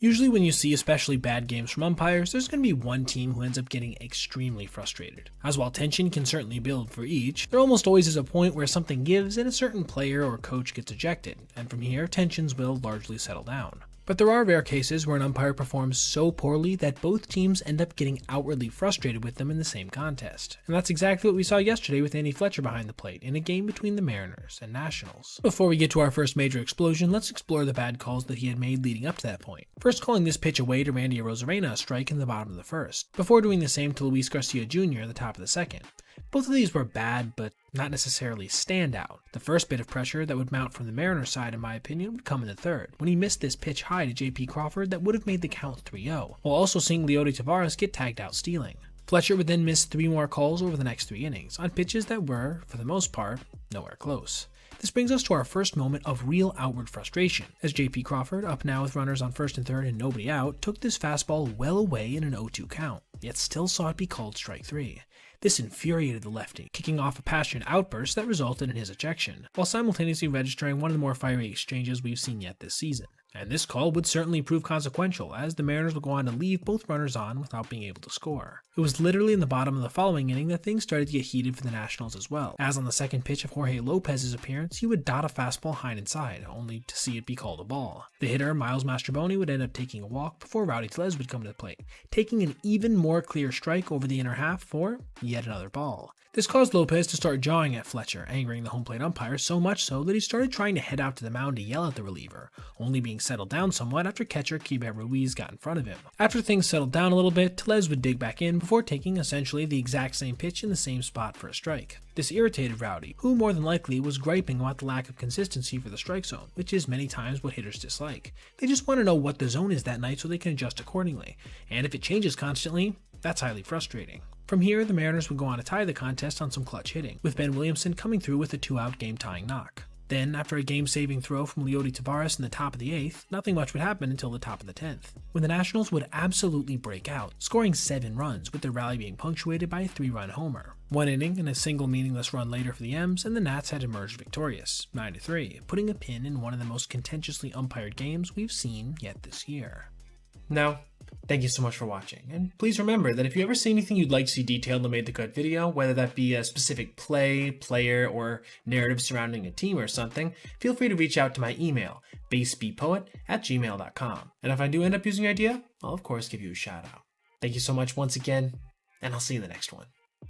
Usually when you see especially bad games from umpires, there's going to be one team who ends up getting extremely frustrated. As while tension can certainly build for each, there almost always is a point where something gives and a certain player or coach gets ejected, and from here tensions will largely settle down. But there are rare cases where an umpire performs so poorly that both teams end up getting outwardly frustrated with them in the same contest. And that's exactly what we saw yesterday with Andy Fletcher behind the plate in a game between the Mariners and Nationals. Before we get to our first major explosion, let's explore the bad calls that he had made leading up to that point. First, calling this pitch away to Randy Arozarena a strike in the bottom of the first, before doing the same to Luis Garcia Jr. at the top of the second. Both of these were bad, but not necessarily standout. The first bit of pressure that would mount from the Mariners side, in my opinion, would come in the third, when he missed this pitch high to J.P. Crawford that would have made the count 3-0, while also seeing Leody Taveras get tagged out stealing. Fletcher would then miss 3 more calls over the next 3 innings, on pitches that were, for the most part, nowhere close. This brings us to our first moment of real outward frustration, as J.P. Crawford, up now with runners on first and third and nobody out, took this fastball well away in an 0-2 count, yet still saw it be called strike 3. This infuriated the lefty, kicking off a passionate outburst that resulted in his ejection, while simultaneously registering one of the more fiery exchanges we've seen yet this season. And this call would certainly prove consequential, as the Mariners would go on to leave both runners on without being able to score. It was literally in the bottom of the following inning that things started to get heated for the Nationals as well, as on the second pitch of Jorge Lopez's appearance, he would dot a fastball high and inside, only to see it be called a ball. The hitter, Miles Mastroboni, would end up taking a walk before Rowdy Tellez would come to the plate, taking an even more clear strike over the inner half for yet another ball. This caused Lopez to start jawing at Fletcher, angering the home plate umpire so much so that he started trying to head out to the mound to yell at the reliever, only being settled down somewhat after catcher Keibert Ruiz got in front of him. After things settled down a little bit, Tellez would dig back in before taking essentially the exact same pitch in the same spot for a strike. This irritated Rowdy, who more than likely was griping about the lack of consistency for the strike zone, which is many times what hitters dislike. They just want to know what the zone is that night so they can adjust accordingly, and if it changes constantly, that's highly frustrating. From here, the Mariners would go on to tie the contest on some clutch hitting, with Ben Williamson coming through with a 2-out game-tying knock. Then, after a game-saving throw from Leody Taveras in the top of the 8th, nothing much would happen until the top of the 10th, when the Nationals would absolutely break out, scoring 7 runs, with their rally being punctuated by a 3-run homer. 1 inning and a single meaningless run later for the M's, and the Nats had emerged victorious, 9-3, putting a pin in one of the most contentiously umpired games we've seen yet this year. Now, thank you so much for watching, and please remember that if you ever see anything you'd like to see detailed in the Made the Cut video, whether that be a specific play, player, or narrative surrounding a team or something, feel free to reach out to my email, basebpoet@gmail.com, and if I do end up using your idea, I'll of course give you a shout out. Thank you so much once again, and I'll see you in the next one.